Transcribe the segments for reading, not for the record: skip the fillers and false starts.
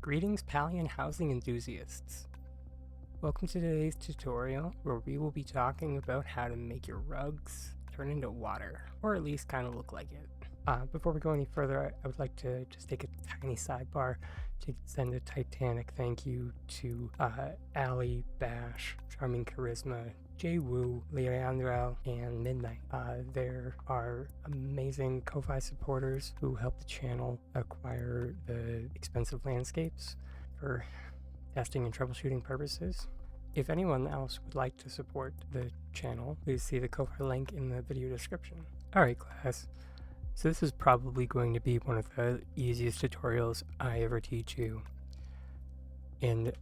Greetings Palian housing enthusiasts. Welcome to today's tutorial where we will be talking about how to make your rugs turn into water, or at least kind of look like it. Before we go any further, I would like to just take a tiny sidebar to send a Titanic thank you to Ali, Bash, Charming Charisma, Jay Woo, Leandro, and Midnight. There are amazing Ko-Fi supporters who help the channel acquire the expensive landscapes for testing and troubleshooting purposes. If anyone else would like to support the channel, please see the Ko-Fi link in the video description. Alright class, so this is probably going to be one of the easiest tutorials I ever teach you. And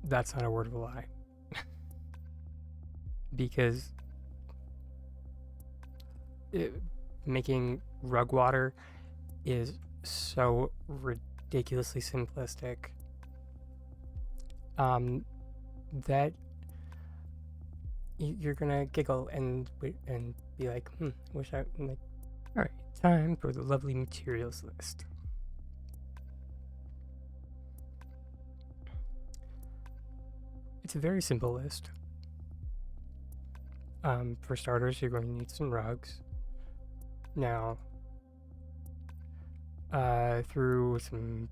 that's not a word of a lie. Because making rug water is so ridiculously simplistic that you're gonna giggle and be like, wish I like. All right, time for the lovely materials list. It's a very simple list. For starters, you're going to need some rugs. Now, through some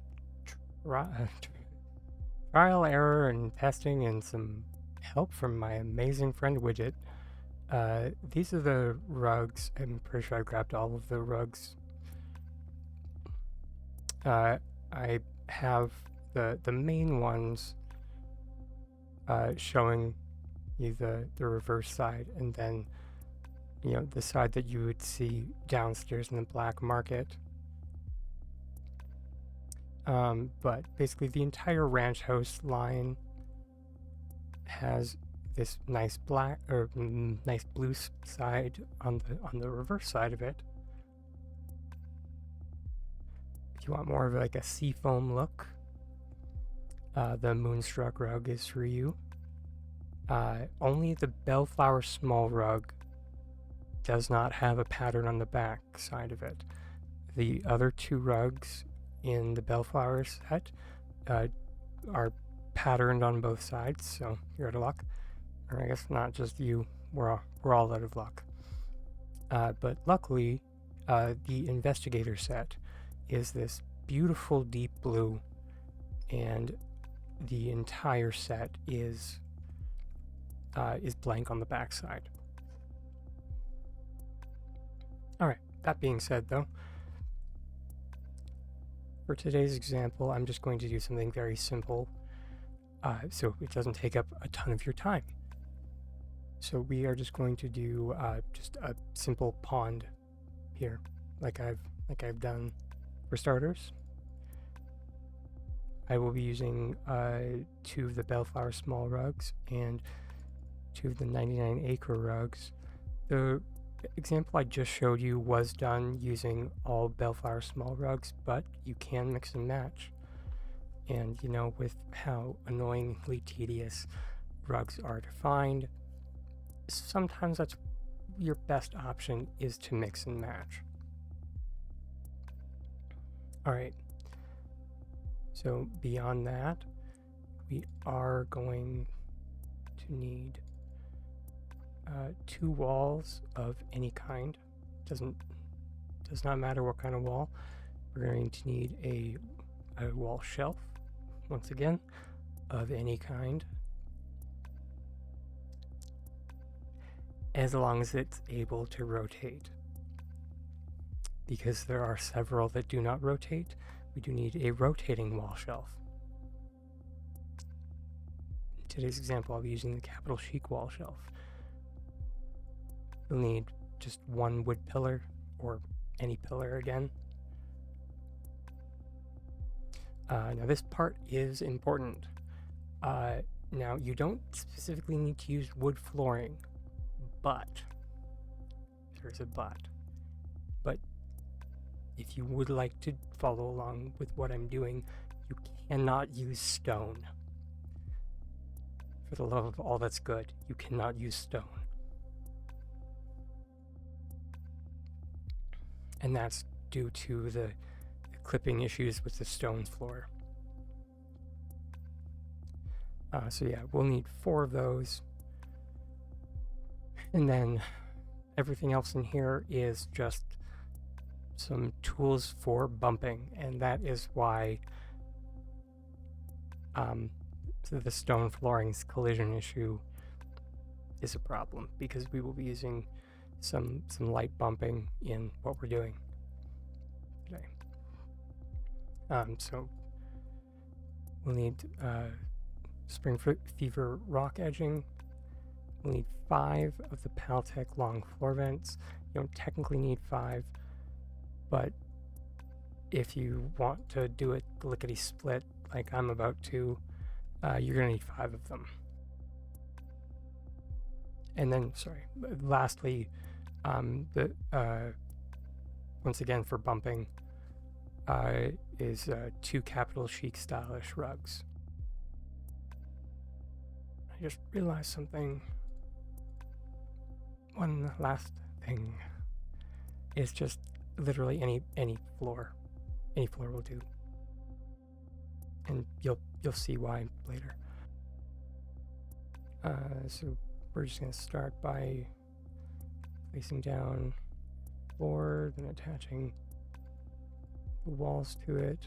trial, error, and testing, and some help from my amazing friend Widget, these are the rugs. I'm pretty sure I grabbed all of the rugs. I have the main ones showing you the reverse side, and then the side that you would see downstairs in the black market. But basically the entire ranch house line has this nice black or nice blue side on the reverse side of it. If you want more of like a seafoam look, the Moonstruck rug is for you. Only the Bellflower small rug does not have a pattern on the back side of it. The other two rugs in the Bellflower set are patterned on both sides, so you're out of luck. Or I guess not just you, we're all out of luck. But luckily, the Investigator set is this beautiful deep blue, and the entire set is blank on the back side. Alright, that being said though, for today's example, I'm just going to do something very simple, so it doesn't take up a ton of your time. So we are just going to do just a simple pond here, like I've done for starters. I will be using 2 of the Bellflower small rugs and 2 of the 99 acre rugs. The example I just showed you was done using all Bellflower small rugs, but you can mix and match. And with how annoyingly tedious rugs are to find, sometimes that's your best option, is to mix and match. Alright, so beyond that, we are going to need 2 walls of any kind. Does not matter what kind of wall. We're going to need a wall shelf, once again, of any kind, as long as it's able to rotate. Because there are several that do not rotate, we do need a rotating wall shelf. In today's example, I'll be using the Capital Chic wall shelf. You'll need just 1 wood pillar, or any pillar again. Now this part is important. Now you don't specifically need to use wood flooring, but there's a but. But if you would like to follow along with what I'm doing, you cannot use stone. For the love of all that's good, you cannot use stone. And that's due to the clipping issues with the stone floor. So yeah, we'll need 4 of those. And then everything else in here is just some tools for bumping, and that is why the stone flooring's collision issue is a problem, because we will be using some light bumping in what we're doing today. So we'll need Spring Fever rock edging. We'll need 5 of the Paltech long floor vents. You don't technically need 5, but if you want to do it lickety split like I'm about to, you're gonna need 5 of them. And then, lastly, once again for bumping, is 2 capital chic stylish rugs. I just realized something. One last thing is just literally any floor. Any floor will do. And you'll see why later. So we're just going to start by placing down floor, then attaching the walls to it,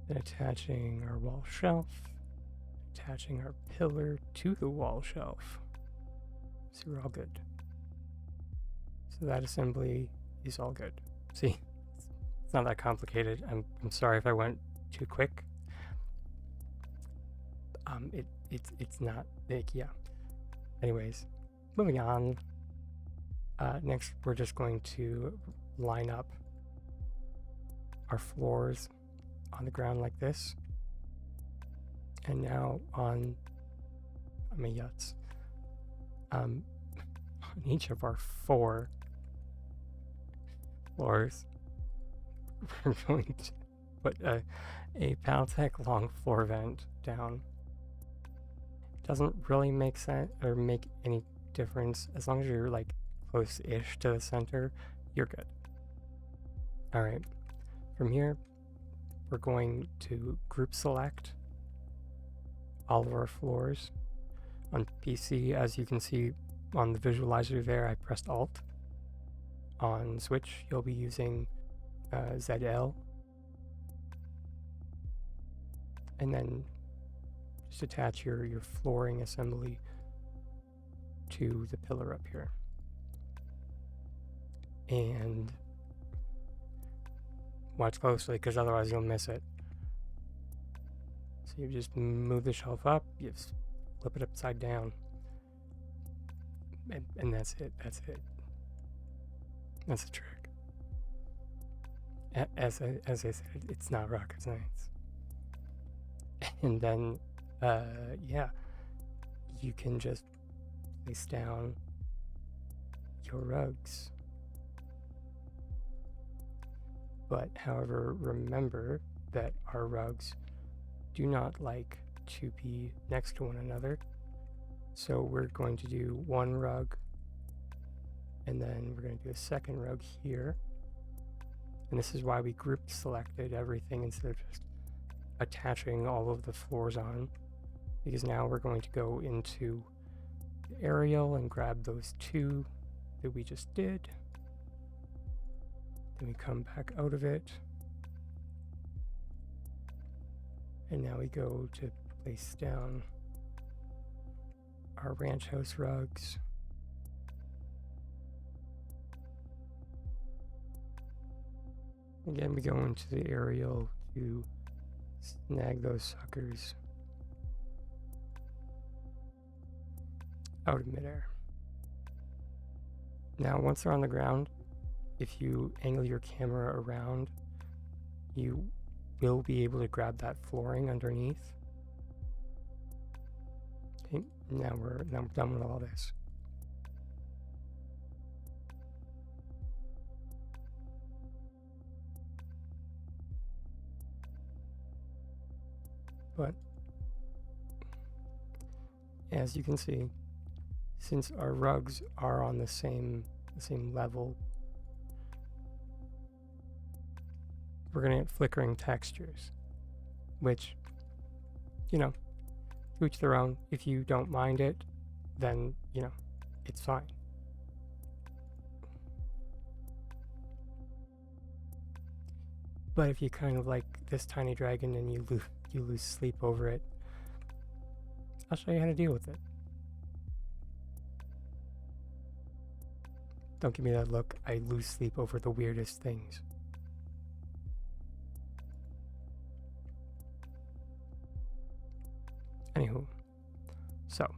then attaching our wall shelf, attaching our pillar to the wall shelf. So we're all good. So that assembly is all good. See, it's not that complicated. I'm sorry if I went too quick. It's not big, yeah. Anyways, moving on. Next, we're just going to line up our floors on the ground like this. And now on my yachts. On each of our 4 floors, we're going to put a Paltech long floor vent down. It doesn't really make sense or make any difference. As long as you're like close-ish to the center, you're good. Alright, from here, we're going to group select all of our floors. On PC, as you can see on the visualizer there, I pressed Alt. On Switch, you'll be using ZL. And then just attach your flooring assembly to the pillar up here. And watch closely, because otherwise you'll miss it. So you just move the shelf up, you flip it upside down, and that's it. That's the trick. As I said, it's not rocket science. And then, yeah, you can just place down your rugs. But, however, remember that our rugs do not like to be next to one another. So we're going to do 1 rug, and then we're going to do a second rug here. And this is why we group selected everything instead of just attaching all of the floors on, because now we're going to go into the aerial and grab those 2 that we just did. Then we come back out of it, and now we go to place down our ranch house rugs. Again, we go into the aerial to snag those suckers out of midair. Now, once they're on the ground, if you angle your camera around, you will be able to grab that flooring underneath. Okay, now we're done with all this. But as you can see, since our rugs are on the same level, we're going to get flickering textures, which, you know, to each their own. If you don't mind it, then, you know, it's fine. But if you kind of like this tiny dragon and you lose sleep over it, I'll show you how to deal with it. Don't give me that look. I lose sleep over the weirdest things. Anywho, so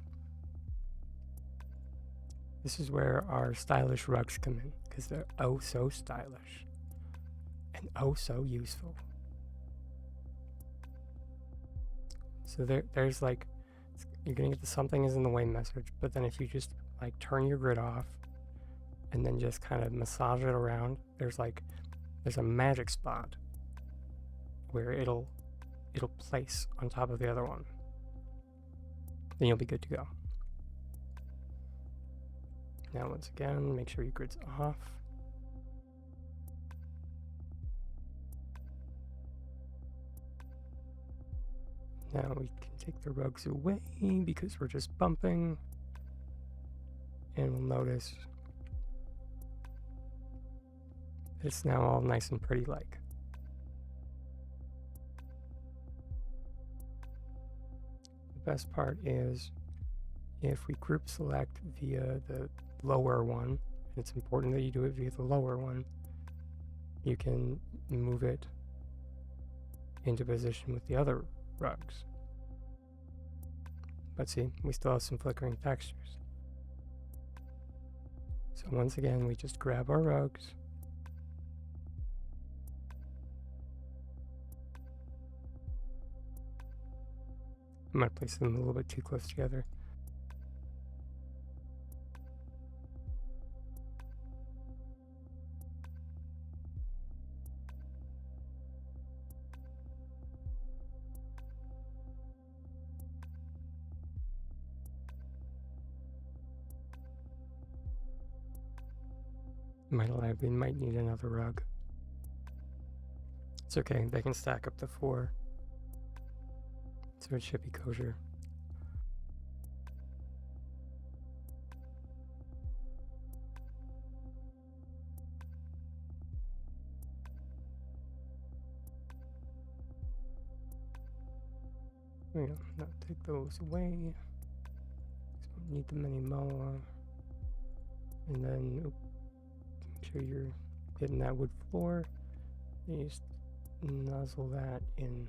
this is where our stylish rugs come in, because they're oh so stylish and oh so useful. So there's like, you're gonna get the something is in the way message, but then if you just like turn your grid off and then just kind of massage it around, there's a magic spot where it'll place on top of the other one. Then you'll be good to go. Now once again, make sure your grid's off. Now we can take the rugs away because we're just bumping. And we'll notice that it's now all nice and pretty like. The best part is if we group select via the lower one, and it's important that you do it via the lower one, you can move it into position with the other rugs. But see, we still have some flickering textures. So once again, we just grab our rugs, I might place them a little bit too close together. We might need another rug. It's okay, they can stack up to 4. So it should be kosher. There we go. Now take those away. Don't need them anymore. And then make sure you're getting that wood floor. And you just nuzzle that in.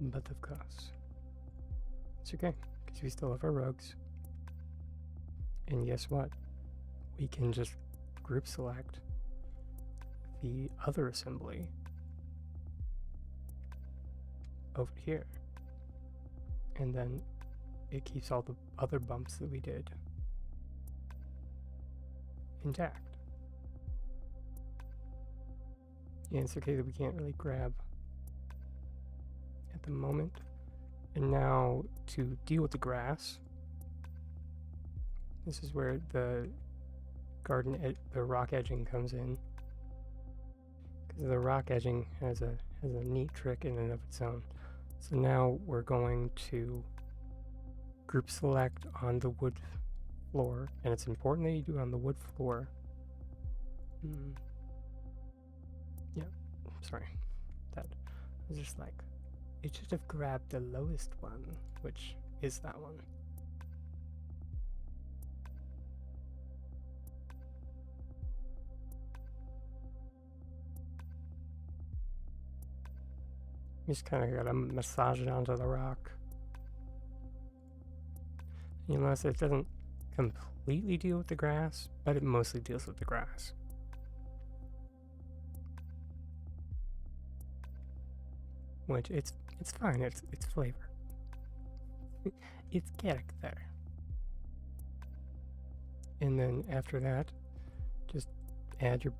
But of course, it's okay, because we still have our rugs. And guess what? We can just group select the other assembly over here. And then it keeps all the other bumps that we did intact. Yeah, it's okay that we can't really grab at the moment. And now to deal with the grass, this is where the the rock edging comes in, because the rock edging has a neat trick in and of its own. So now we're going to group select on the wood floor, and it's important that you do it on the wood floor. Yeah, sorry, that was just like, it should have grabbed the lowest one, which is that one. You just kind of gotta massage it onto the rock. You'll notice it doesn't completely deal with the grass, but it mostly deals with the grass. Which it's fine, it's flavor. It's character. And then after that, just add your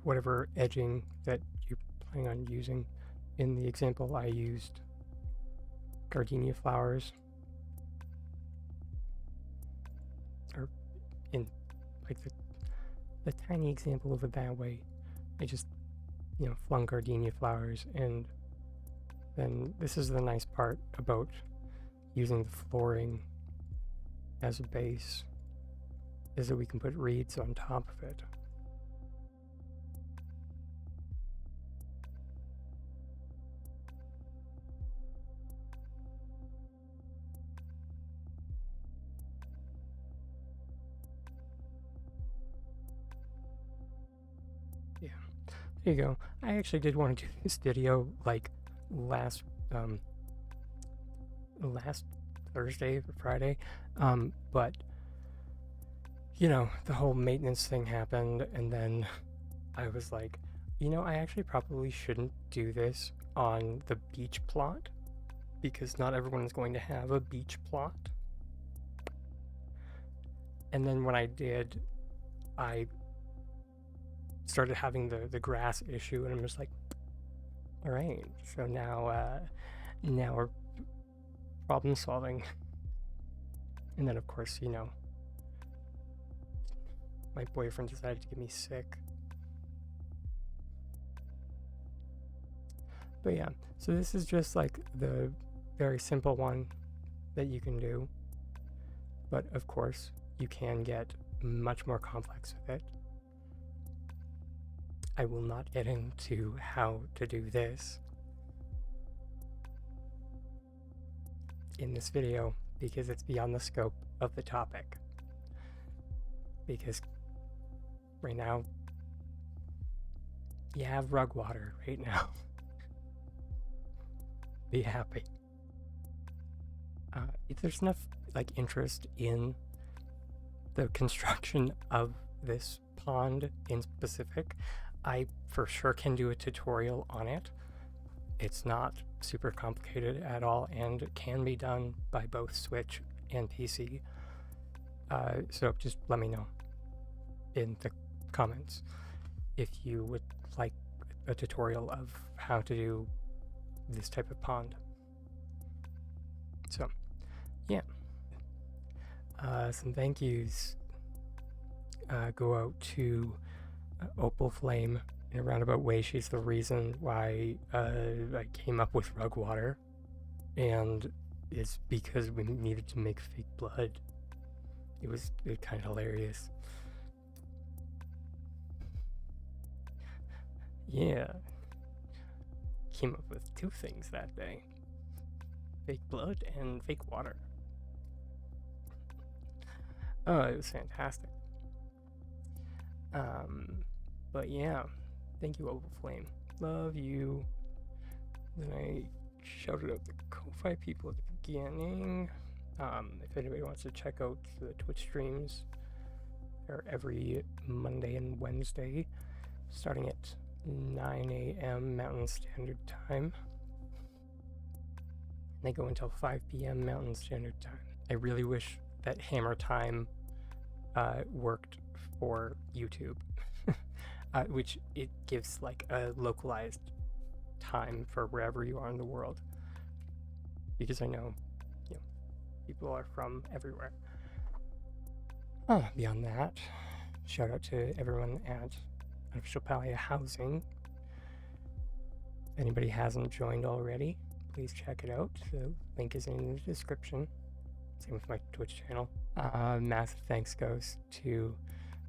whatever edging that you're planning on using. In the example, I used gardenia flowers, or in like the tiny example of it that way. I just, flung gardenia flowers, and then this is the nice part about using the flooring as a base, is that we can put reeds on top of it. Yeah, there you go. I actually did want to do this video like last Thursday or Friday, but the whole maintenance thing happened, and then I was like, I actually probably shouldn't do this on the beach plot, because not everyone is going to have a beach plot. And then when I did, I started having the grass issue, and I'm just like, all right, so now we're problem solving. And then of course, my boyfriend decided to get me sick. But yeah, so this is just like the very simple one that you can do. But of course, you can get much more complex with it. I will not get into how to do this in this video because it's beyond the scope of the topic. Because right now, you have rug water right now. Be happy. If there's enough interest in the construction of this pond in specific, I for sure can do a tutorial on it. It's not super complicated at all, and it can be done by both Switch and PC. So just let me know in the comments if you would like a tutorial of how to do this type of pond. So, yeah. Some thank yous go out to Opal Flame. In a roundabout way, she's the reason why I came up with rug water, and it's because we needed to make fake blood. It was kind of hilarious. Yeah. Came up with two things that day. Fake blood and fake water. Oh, it was fantastic. But yeah, thank you, Opal Flame. Love you. Then I shouted out the Ko-Fi people at the beginning. If anybody wants to check out the Twitch streams, they're every Monday and Wednesday, starting at 9 a.m. Mountain Standard Time. They go until 5 p.m. Mountain Standard Time. I really wish that Hammer Time worked for YouTube, which it gives a localized time for wherever you are in the world, because I know people are from everywhere. Beyond that, shout out to everyone at Unofficial Palia Housing. If anybody hasn't joined already, please check it out. The link is in the description. Same with my Twitch channel. Massive thanks goes to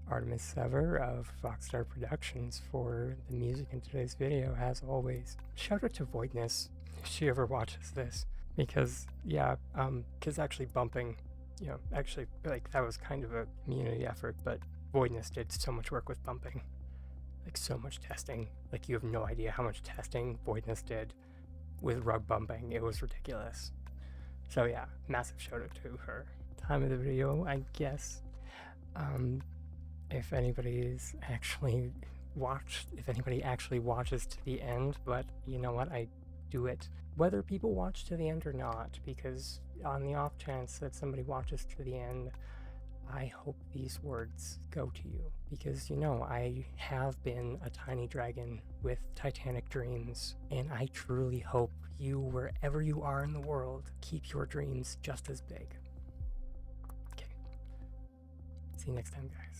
Artemis Sever of Foxstar Productions for the music in today's video, as always. Shout out to Voidness if she ever watches this, because because actually bumping, actually that was kind of a community effort, but Voidness did so much work with bumping, so much testing. You have no idea how much testing Voidness did with rug bumping. It was ridiculous. So yeah, massive shout out to her. Time of the video, I guess. If anybody's actually if anybody actually watches to the end, but you know what, I do it whether people watch to the end or not, because on the off chance that somebody watches to the end, I hope these words go to you, because I have been a tiny dragon with Titanic dreams, and I truly hope you, wherever you are in the world, keep your dreams just as big. Okay. See you next time, guys.